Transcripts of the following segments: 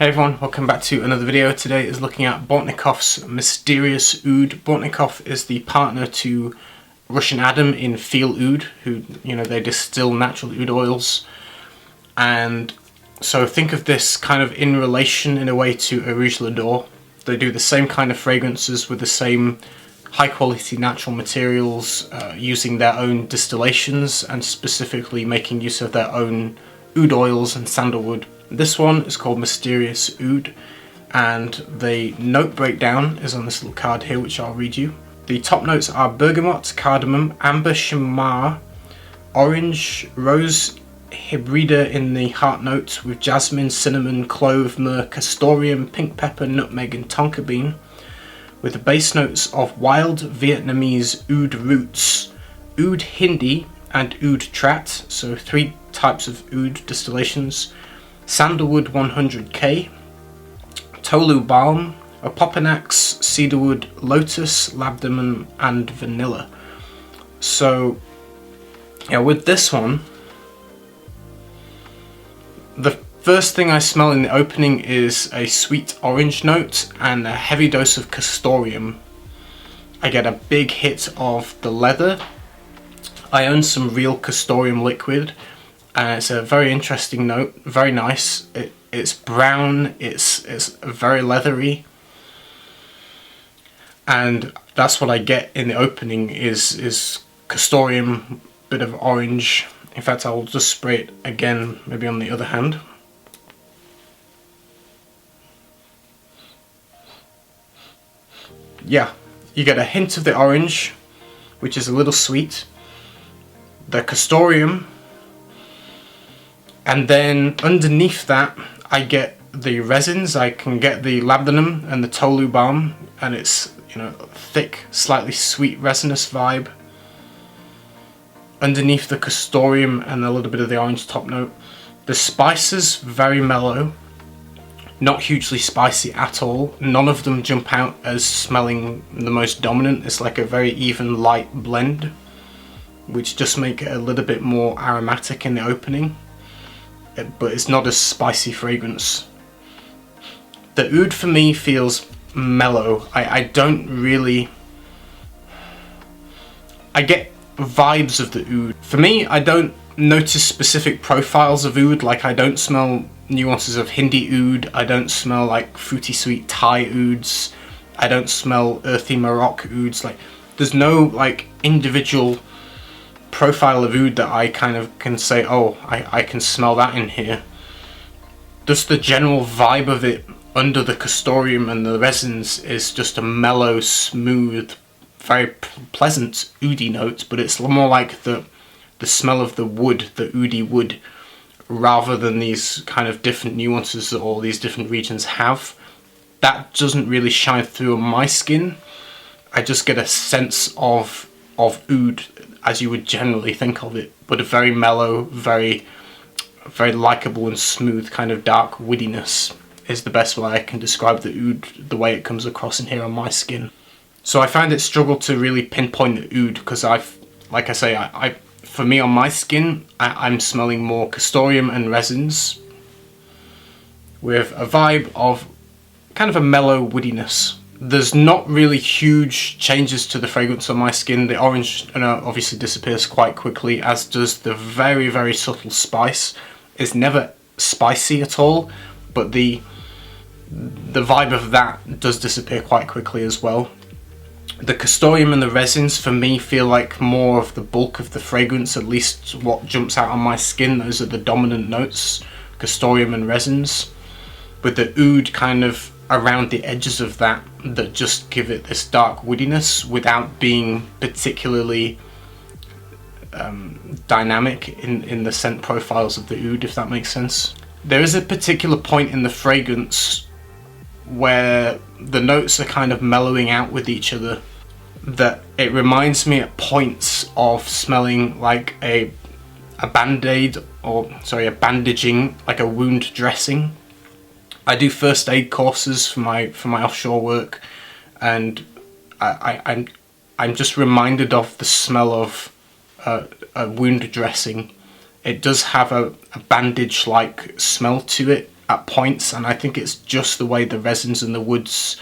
Hey everyone, welcome back to another video. Today is looking at Bortnikoff's Mysterious Oud. Bortnikoff is the partner to Russian Adam in Feel Oud, who, they distill natural oud oils. And so think of this kind of in relation in a way to Areej Le Dore. They do the same kind of fragrances with the same high quality natural materials, using their own distillations and specifically making use of their own oud oils and sandalwood. This one is called Mysterious Oud, and the note breakdown is on this little card here, which I'll read you. The top notes are bergamot, cardamom, amber chamar, orange, rose hybrida in the heart note with jasmine, cinnamon, clove, myrrh, castoreum, pink pepper, nutmeg and tonka bean, with the base notes of wild Vietnamese oud roots, oud hindi and oud trat, so 3 types of oud distillations, sandalwood 100k, tolu balm, opopanax, cedarwood, lotus, labdanum and vanilla. So yeah, with this one, the first thing I smell in the opening is a sweet orange note and a heavy dose of castoreum. I get a big hit of the leather. I own some real castoreum liquid, and it's a very interesting note, very nice. It's brown, it's very leathery, and that's what I get in the opening is castoreum, bit of orange. In fact, I'll just spray it again, maybe on the other hand. Yeah, you get a hint of the orange, which is a little sweet, the castoreum, and then underneath that I get the resins. I can get the labdanum and the tolu balm, and it's, thick, slightly sweet resinous vibe. Underneath the castoreum and a little bit of the orange top note. The spices, very mellow, not hugely spicy at all. None of them jump out as smelling the most dominant. It's like a very even light blend, which just make it a little bit more aromatic in the opening, but it's not a spicy fragrance. The oud for me feels mellow. I don't really... I get vibes of the oud. For me, I don't notice specific profiles of oud, like I don't smell nuances of Hindi oud, I don't smell like fruity sweet Thai ouds, I don't smell earthy Morocco ouds. Like, there's no like individual profile of oud that I kind of can say, oh, I can smell that in here. Just the general vibe of it under the castoreum and the resins is just a mellow, smooth, very pleasant oudy note, but it's more like the smell of the wood, the oudy wood, rather than these kind of different nuances that all these different regions have. That doesn't really shine through on my skin. I just get a sense of oud as you would generally think of it, but a very mellow, very likable and smooth kind of dark woodiness is the best way I can describe the oud, the way it comes across in here on my skin. So I find it struggle to really pinpoint the oud, because like I say, for me on my skin, I'm smelling more castoreum and resins with a vibe of kind of a mellow woodiness. There's not really huge changes to the fragrance on my skin. The orange obviously disappears quite quickly, as does the very, very subtle spice. It's never spicy at all, but the vibe of that does disappear quite quickly as well. The castoreum and the resins for me feel like more of the bulk of the fragrance, at least what jumps out on my skin. Those are the dominant notes, castoreum and resins, with the oud kind of around the edges of that just give it this dark woodiness without being particularly dynamic in the scent profiles of the oud, if that makes sense. There is a particular point in the fragrance where the notes are kind of mellowing out with each other, that it reminds me at points of smelling like a BandAid, or sorry, a bandaging, like a wound dressing. I do first aid courses for my offshore work, and I'm just reminded of the smell of a wound dressing. It does have a bandage-like smell to it, at points, and I think it's just the way the resins and the woods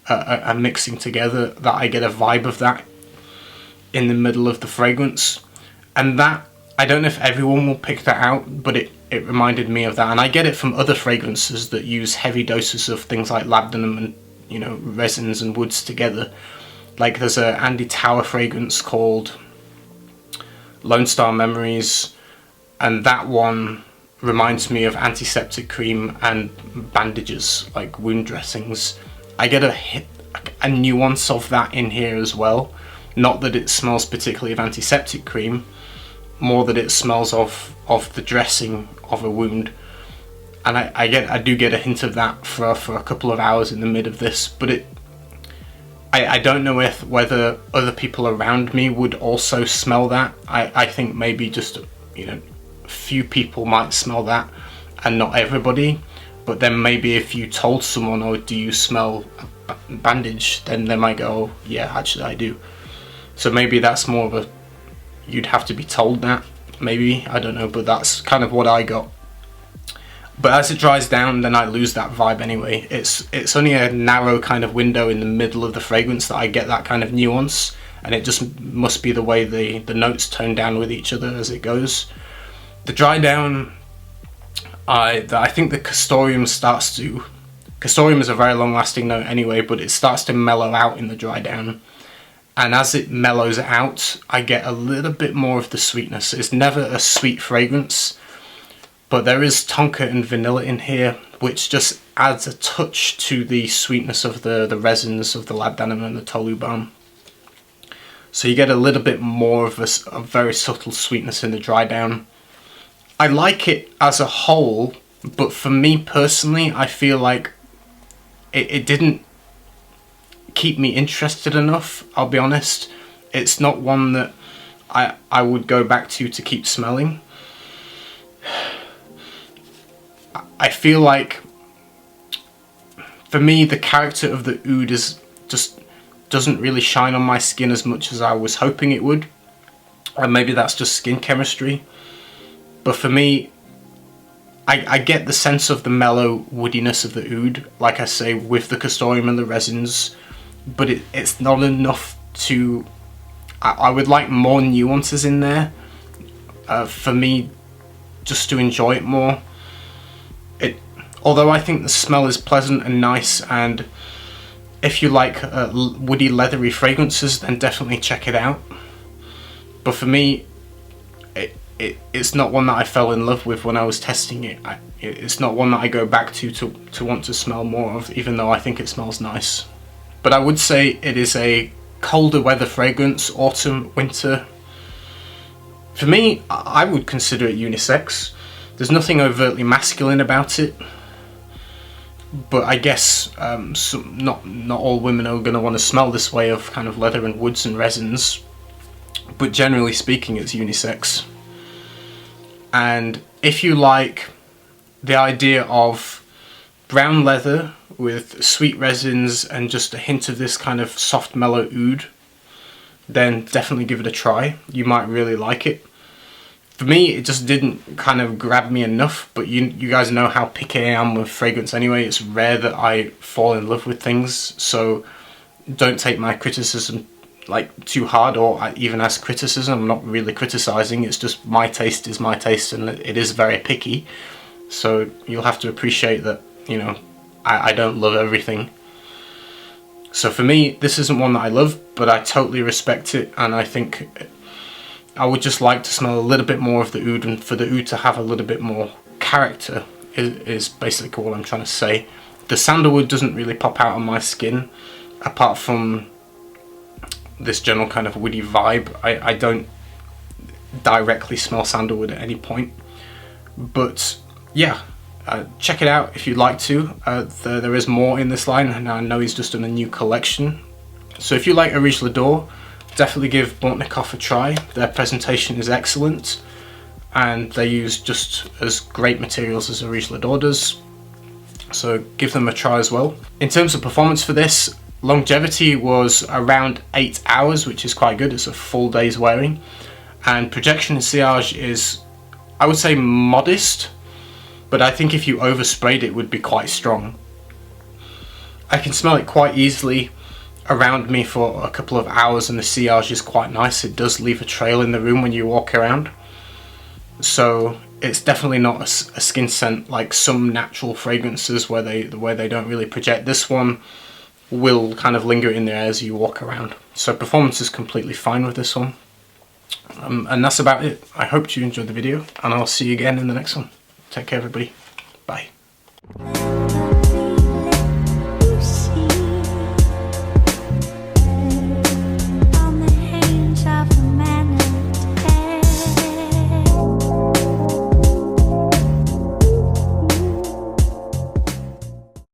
are mixing together that I get a vibe of that in the middle of the fragrance. And that, I don't know if everyone will pick that out, but it reminded me of that. And I get it from other fragrances that use heavy doses of things like labdanum and, you know, resins and woods together. Like there's a Andy Tower fragrance called Lone Star Memories, and that one reminds me of antiseptic cream and bandages, like wound dressings. I get a nuance of that in here as well. Not that it smells particularly of antiseptic cream, more that it smells of the dressing of a wound. And I do get a hint of that for a couple of hours in the mid of this, but I don't know whether other people around me would also smell that. I think maybe just, you know, a few people might smell that and not everybody. But then maybe if you told someone, oh, do you smell a bandage, then they might go, oh, yeah, actually I do. So maybe that's more of a, you'd have to be told that, maybe, I don't know, but that's kind of what I got. But as it dries down, then I lose that vibe anyway. It's only a narrow kind of window in the middle of the fragrance that I get that kind of nuance, and it just must be the way the notes tone down with each other as it goes. The dry down, I think the Custodian Custodian is a very long lasting note anyway, but it starts to mellow out in the dry down. And as it mellows out, I get a little bit more of the sweetness. It's never a sweet fragrance, but there is tonka and vanilla in here, which just adds a touch to the sweetness of the resins of the labdanum and the tolu balm. So you get a little bit more of a very subtle sweetness in the dry down. I like it as a whole, but for me personally, I feel like it didn't keep me interested enough, I'll be honest. It's not one that I would go back to keep smelling. I feel like, for me, the character of the oud is just doesn't really shine on my skin as much as I was hoping it would. And maybe that's just skin chemistry. But for me, I get the sense of the mellow woodiness of the oud, like I say, with the Custodian and the resins, but it's not enough to... I would like more nuances in there for me, just to enjoy it more. Although I think the smell is pleasant and nice, and if you like woody, leathery fragrances, then definitely check it out. But for me, it's not one that I fell in love with when I was testing it. It's not one that I go back to want to smell more of, even though I think it smells nice. But I would say it is a colder weather fragrance, autumn, winter. For me, I would consider it unisex. There's nothing overtly masculine about it, but I guess not all women are going to want to smell this way of kind of leather and woods and resins, but generally speaking it's unisex. And if you like the idea of brown leather with sweet resins and just a hint of this kind of soft mellow oud, then definitely give it a try. You might really like it. For me, it just didn't kind of grab me enough, but you guys know how picky I am with fragrance anyway. It's rare that I fall in love with things, so don't take my criticism like too hard, or even as criticism. I'm not really criticizing, it's just my taste is my taste, and it is very picky. So you'll have to appreciate that, you know, I don't love everything. So for me, this isn't one that I love, but I totally respect it, and I think I would just like to smell a little bit more of the oud, and for the oud to have a little bit more character is basically what I'm trying to say. The sandalwood doesn't really pop out on my skin, apart from this general kind of woody vibe. I don't directly smell sandalwood at any point, but yeah, check it out if you'd like to. There is more in this line, and I know he's just done a new collection. So if you like Areej Le Dore, definitely give Bortnikoff a try. Their presentation is excellent, and they use just as great materials as Areej Le Dore does, so give them a try as well. In terms of performance for this, longevity was around 8 hours, which is quite good. It's a full day's wearing, and projection and sillage is, I would say, modest. but I think if you oversprayed it would be quite strong. I can smell it quite easily around me for a couple of hours, and the sillage is quite nice. It does leave a trail in the room when you walk around. So it's definitely not a skin scent like some natural fragrances where they don't really project. This one will kind of linger in the air as you walk around. So performance is completely fine with this one. And that's about it. I hope you enjoyed the video, and I'll see you again in the next one. Take care, everybody. Bye.